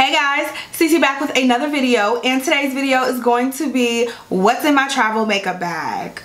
Hey guys, Cece back with another video, and today's video is going to be what's in my travel makeup bag.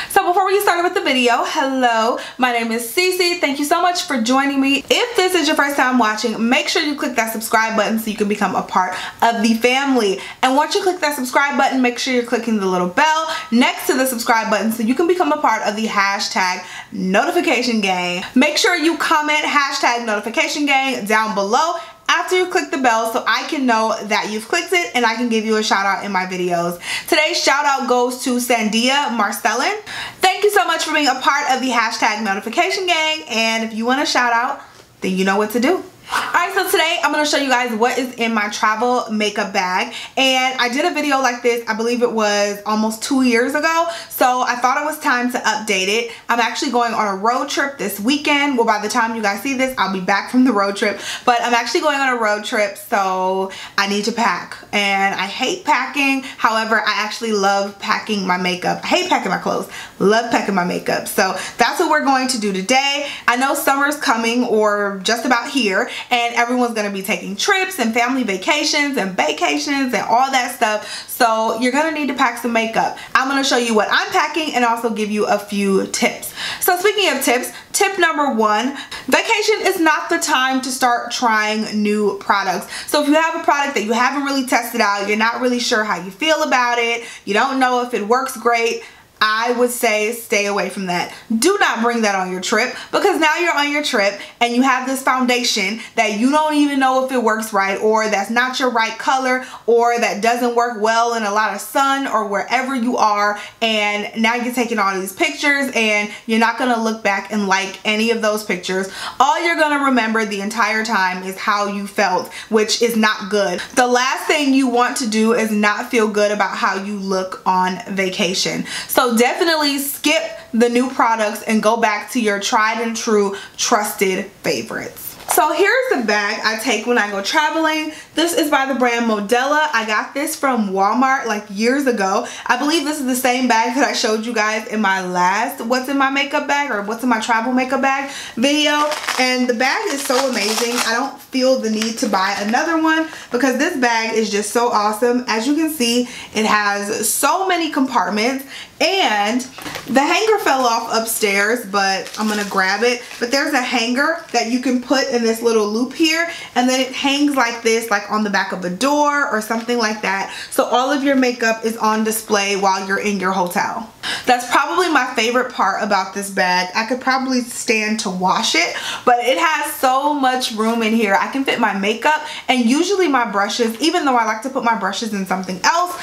So before we get started with the video, hello, my name is Cece. Thank you so much for joining me. If this is your first time watching, make sure you click that subscribe button so you can become a part of the family. And once you click that subscribe button, make sure you're clicking the little bell next to the subscribe button so you can become a part of the hashtag notification gang. Make sure you comment hashtag notification gang down below after you click the bell so I can know that you've clicked it and I can give you a shout out in my videos. Today's shout out goes to Sandia Marcellin. Thank you so much for being a part of the hashtag notification gang, and if you want a shout out, then you know what to do. Alright, so today I'm going to show you guys what is in my travel makeup bag, and I did a video like this, I believe it was almost 2 years ago, so I thought it was time to update it. I'm actually going on a road trip this weekend. Well, by the time you guys see this, I'll be back from the road trip, but I'm actually going on a road trip, so I need to pack, and I hate packing. However, I actually love packing my makeup. I hate packing my clothes, love packing my makeup, so that's what we're going to do today. I know summer's coming, or just about here, and everyone's gonna be taking trips and family vacations and vacations and all that stuff, so you're gonna need to pack some makeup. I'm gonna show you what I'm packing and also give you a few tips. So speaking of tips, tip number one, vacation is not the time to start trying new products. So if you have a product that you haven't really tested out, you're not really sure how you feel about it, you don't know if it works great, I would say stay away from that. Do not bring that on your trip, because now you're on your trip and you have this foundation that you don't even know if it works right, or that's not your right color, or that doesn't work well in a lot of sun or wherever you are, and now you're taking all these pictures and you're not gonna look back and like any of those pictures. All you're gonna remember the entire time is how you felt, which is not good. The last thing you want to do is not feel good about how you look on vacation. So definitely skip the new products and go back to your tried and true trusted favorites. So here's the bag I take when I go traveling. This is by the brand Modella. I got this from Walmart like years ago. I believe this is the same bag that I showed you guys in my last what's in my makeup bag, or what's in my travel makeup bag video. And the bag is so amazing. I don't feel the need to buy another one because this bag is just so awesome. As you can see, it has so many compartments, and the hanger fell off upstairs, but I'm gonna grab it. But there's a hanger that you can put in this little loop here, and then it hangs like this, like on the back of a door or something like that. So all of your makeup is on display while you're in your hotel. That's probably my favorite part about this bag. I could probably stand to wash it, but it has so much room in here. I can fit my makeup and usually my brushes, even though I like to put my brushes in something else.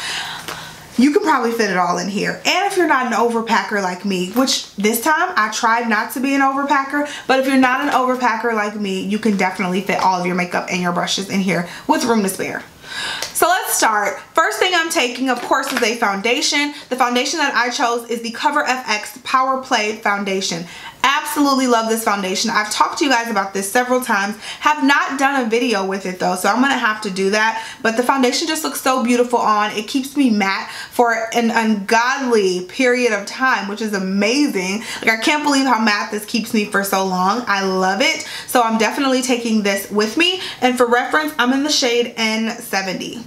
You can probably fit it all in here. And if you're not an overpacker like me, which this time I tried not to be an overpacker, but if you're not an overpacker like me, you can definitely fit all of your makeup and your brushes in here with room to spare. So let's start. First thing I'm taking, of course, is a foundation. The foundation that I chose is the Cover FX Power Play Foundation. Absolutely love this foundation. I've talked to you guys about this several times. Have not done a video with it though, so I'm gonna have to do that. But the foundation just looks so beautiful on. It keeps me matte for an ungodly period of time, which is amazing. Like, I can't believe how matte this keeps me for so long. I love it. So I'm definitely taking this with me. And for reference, I'm in the shade N70.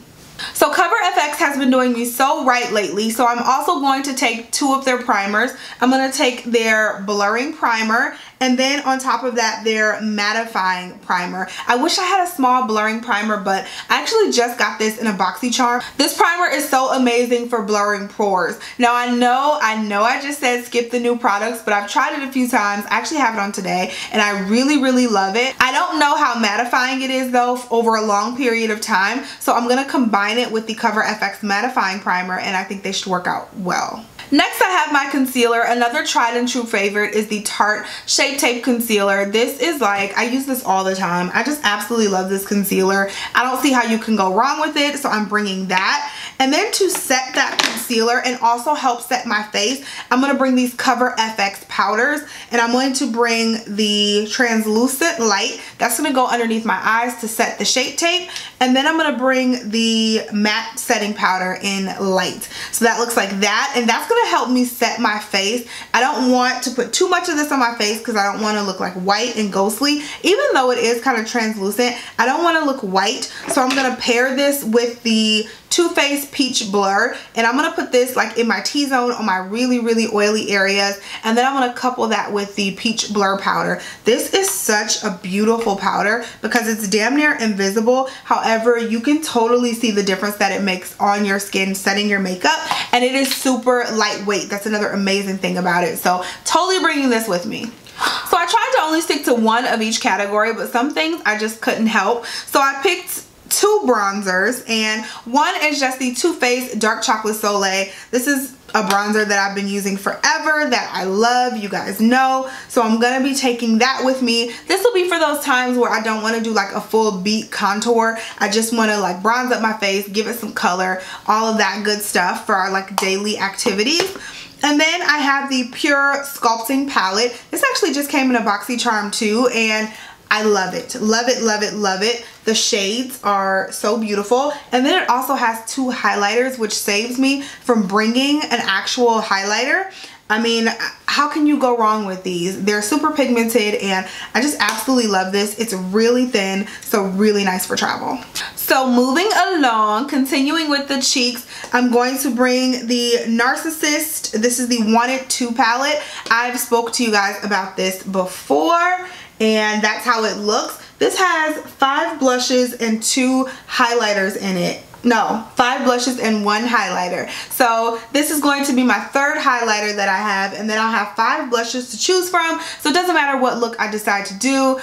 So Cover FX has been doing me so right lately, so I'm also going to take two of their primers. I'm going to take their blurring primer, and then on top of that, their mattifying primer. I wish I had a small blurring primer, but I actually just got this in a BoxyCharm. This primer is so amazing for blurring pores. Now I know I just said skip the new products, but I've tried it a few times. I actually have it on today, and I really love it. I don't know how mattifying it is though over a long period of time, so I'm going to combine it with the Cover FX mattifying primer, and I think they should work out well. Next, I have my concealer. Another tried and true favorite is the Tarte Shape Tape Concealer. This is like, I use this all the time. I just absolutely love this concealer. I don't see how you can go wrong with it, so I'm bringing that. And then to set that concealer and also help set my face, I'm going to bring these Cover FX powders, and I'm going to bring the translucent light. That's going to go underneath my eyes to set the Shape Tape. And then I'm going to bring the matte setting powder in light. So that looks like that, and that's going to help me set my face. I don't want to put too much of this on my face because I don't want to look like white and ghostly. Even though it is kind of translucent, I don't want to look white. So I'm going to pair this with the Too Faced Peach Blur, and I'm going to put this like in my T-zone on my really, really oily areas, and then I'm going to couple that with the Peach Blur powder. This is such a beautiful powder because it's damn near invisible. However, you can totally see the difference that it makes on your skin setting your makeup, and it is super lightweight. That's another amazing thing about it. So totally bringing this with me. So I tried to only stick to one of each category, but some things I just couldn't help. So I picked two bronzers, and one is just the Too Faced Dark Chocolate Soleil. This is a bronzer that I've been using forever, that I love, you guys know. So I'm gonna be taking that with me. This will be for those times where I don't want to do like a full beat contour. I just want to like bronze up my face, give it some color, all of that good stuff for our like daily activities. And then I have the Pure Sculpting Palette. This actually just came in a BoxyCharm too, and I love it. Love it, love it, love it. The shades are so beautiful. And then it also has two highlighters, which saves me from bringing an actual highlighter. I mean, how can you go wrong with these? They're super pigmented, and I just absolutely love this. It's really thin, so really nice for travel. So moving along, continuing with the cheeks, I'm going to bring the Narcissist. This is the Wanted 2 palette. I've spoke to you guys about this before, and that's how it looks. This has 5 blushes and 2 highlighters in it. No, 5 blushes and 1 highlighter. So this is going to be my 3rd highlighter that I have, and then I'll have 5 blushes to choose from. So it doesn't matter what look I decide to do,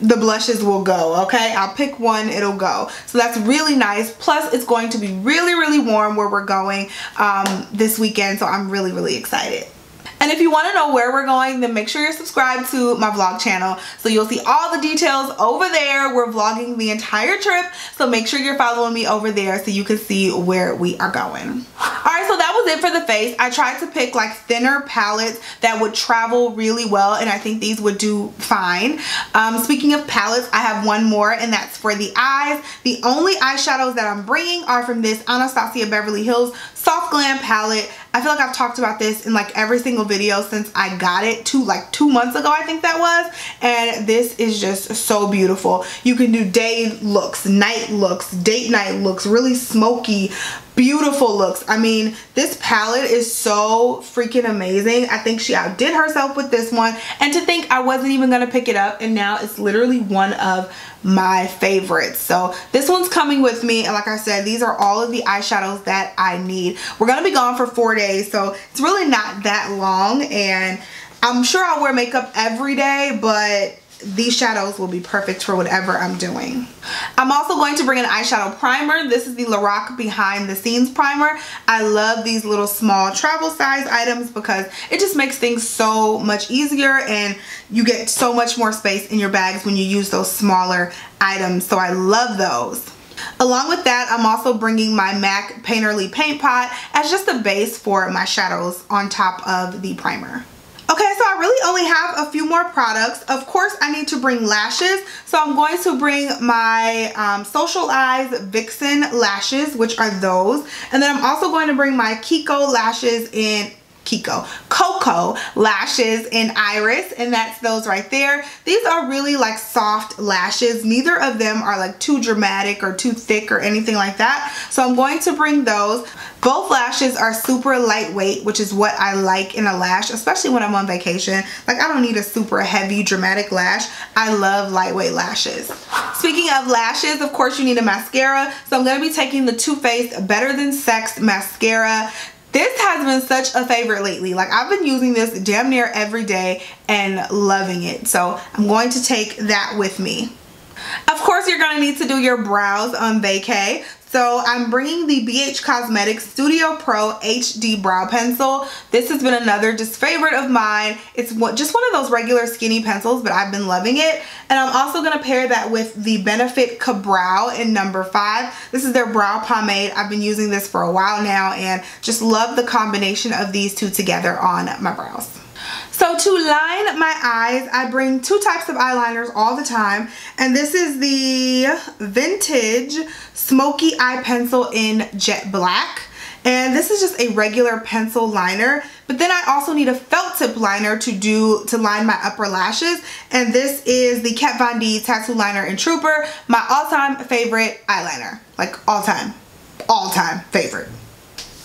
the blushes will go, okay? I'll pick one, it'll go. So that's really nice. Plus it's going to be really, really warm where we're going this weekend, so I'm really, really excited. And if you want to know where we're going, then make sure you're subscribed to my vlog channel. So you'll see all the details over there. We're vlogging the entire trip. So make sure you're following me over there so you can see where we are going. Alright, so that was it for the face. I tried to pick like thinner palettes that would travel really well, and I think these would do fine. Speaking of palettes, I have one more, and that's for the eyes. The only eyeshadows that I'm bringing are from this Anastasia Beverly Hills Soft Glam palette. I feel like I've talked about this in like every single video since I got it 2 months ago, I think that was. And this is just so beautiful. You can do day looks, night looks, date night looks, really smoky, beautiful looks. I mean, this palette is so freaking amazing. I think she outdid herself with this one. And to think I wasn't even gonna pick it up, and now it's literally one of my favorites. So this one's coming with me, and like I said, these are all of the eyeshadows that I need. We're gonna be gone for 4 days, so it's really not that long, and I'm sure I'll wear makeup every day, but these shadows will be perfect for whatever I'm doing. I'm also going to bring an eyeshadow primer. This is the Lorac Behind the Scenes primer. I love these little small travel size items because it just makes things so much easier, and you get so much more space in your bags when you use those smaller items. So I love those. Along with that, I'm also bringing my MAC Painterly Paint Pot as just a base for my shadows on top of the primer. Okay, so I really only have a few more products. Of course, I need to bring lashes. So I'm going to bring my Social Eyes Vixen lashes, which are those. And then I'm also going to bring my Coco lashes in Iris, and that's those right there. These are really like soft lashes. Neither of them are like too dramatic or too thick or anything like that. So I'm going to bring those. Both lashes are super lightweight, which is what I like in a lash, especially when I'm on vacation. Like, I don't need a super heavy dramatic lash. I love lightweight lashes. Speaking of lashes, of course you need a mascara. So I'm going to be taking the Too Faced Better Than Sex mascara. This has been such a favorite lately. Like, I've been using this damn near every day and loving it. So I'm going to take that with me. Of course, you're going to need to do your brows on vacay. So I'm bringing the BH Cosmetics Studio Pro HD Brow Pencil. This has been another just favorite of mine. It's just one of those regular skinny pencils, but I've been loving it. And I'm also going to pair that with the Benefit Ka-Brow in number 5. This is their brow pomade. I've been using this for a while now and just love the combination of these two together on my brows. So to line my eyes, I bring 2 types of eyeliners all the time. And this is the Vintage Smoky Eye Pencil in Jet Black. And this is just a regular pencil liner. But then I also need a felt tip liner to line my upper lashes. And this is the Kat Von D Tattoo Liner in Trooper. My all-time favorite eyeliner. Like all-time favorite.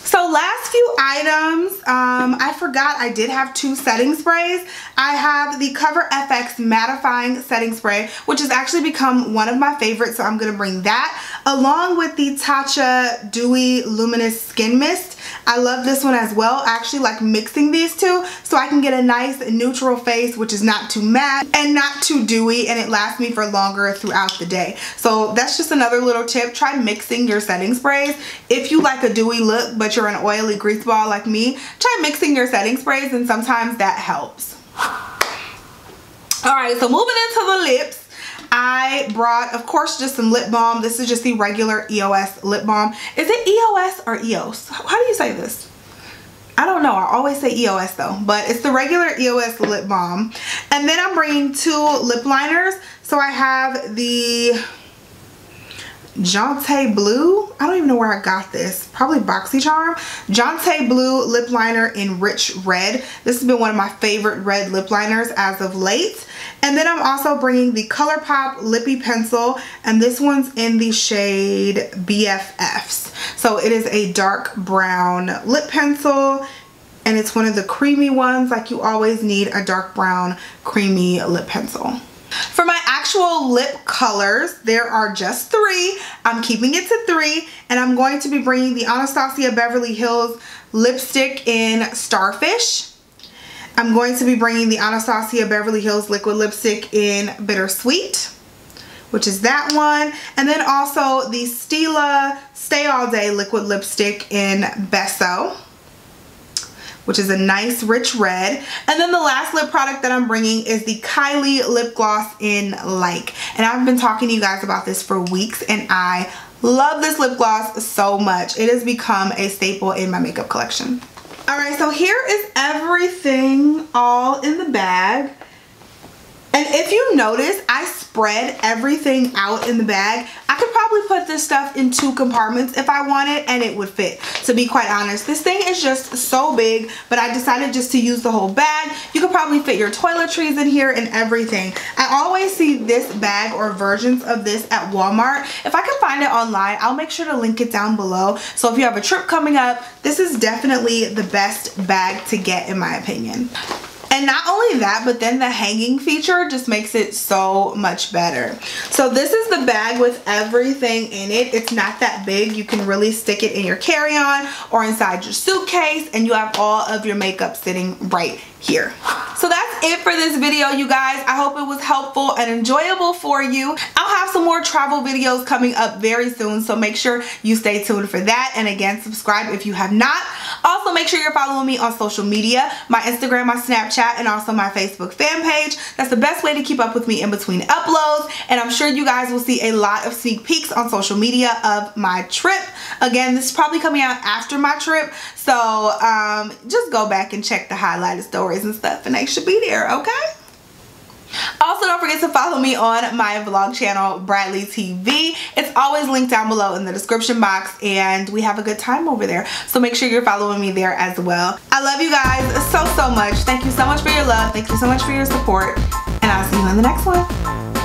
So last few items, I forgot I did have 2 setting sprays. I have the Cover FX Mattifying Setting Spray, which has actually become one of my favorites, so I'm going to bring that, along with the Tatcha Dewy Luminous Skin Mist. I love this one as well. I actually like mixing these two so I can get a nice neutral face, which is not too matte and not too dewy, and it lasts me for longer throughout the day. So that's just another little tip. Try mixing your setting sprays. If you like a dewy look but you're an oily grease ball like me, try mixing your setting sprays, and sometimes that helps. Alright, so moving into the lips, I brought, of course, just some lip balm. This is just the regular EOS lip balm. Is it EOS or EOS? How do you say this? I don't know. I always say EOS though, but it's the regular EOS lip balm. And then I'm bringing 2 lip liners. So I have the Jante Blue. I don't even know where I got this. Probably BoxyCharm. Jante Blue lip liner in Rich Red. This has been one of my favorite red lip liners as of late. And then I'm also bringing the ColourPop Lippy Pencil, and this one's in the shade BFFs. So it is a dark brown lip pencil, and it's one of the creamy ones. Like, you always need a dark brown creamy lip pencil. For my actual lip colors, there are just 3. I'm keeping it to 3, and I'm going to be bringing the Anastasia Beverly Hills lipstick in Starfish. I'm going to be bringing the Anastasia Beverly Hills liquid lipstick in Bittersweet, which is that one. And then also the Stila Stay All Day liquid lipstick in Beso, which is a nice rich red. And then the last lip product that I'm bringing is the Kylie lip gloss in Like. And I've been talking to you guys about this for weeks, and I love this lip gloss so much. It has become a staple in my makeup collection. Alright, so here is everything all in the bag. And if you notice, I spread everything out in the bag. I could probably put this stuff in 2 compartments if I wanted, and it would fit, to be quite honest. This thing is just so big, but I decided just to use the whole bag. You could probably fit your toiletries in here and everything. I always see this bag or versions of this at Walmart. If I can find it online, I'll make sure to link it down below. So if you have a trip coming up, this is definitely the best bag to get, in my opinion. And not only that, but then the hanging feature just makes it so much better. So this is the bag with everything in it. It's not that big. You can really stick it in your carry-on or inside your suitcase, and you have all of your makeup sitting right here. So that's it for this video, you guys. I hope it was helpful and enjoyable for you. I'll have some more travel videos coming up very soon, so make sure you stay tuned for that. And again, subscribe if you have not. Also, make sure you're following me on social media, my Instagram, my Snapchat, and also my Facebook fan page. That's the best way to keep up with me in between uploads. And I'm sure you guys will see a lot of sneak peeks on social media of my trip. Again, this is probably coming out after my trip, so just go back and check the highlighted stories and stuff, and they should be there, okay? Also, don't forget to follow me on my vlog channel, Bradley TV. It's always linked down below in the description box, and we have a good time over there. So make sure you're following me there as well. I love you guys so much. Thank you so much for your love. Thank you so much for your support, and I'll see you in the next one.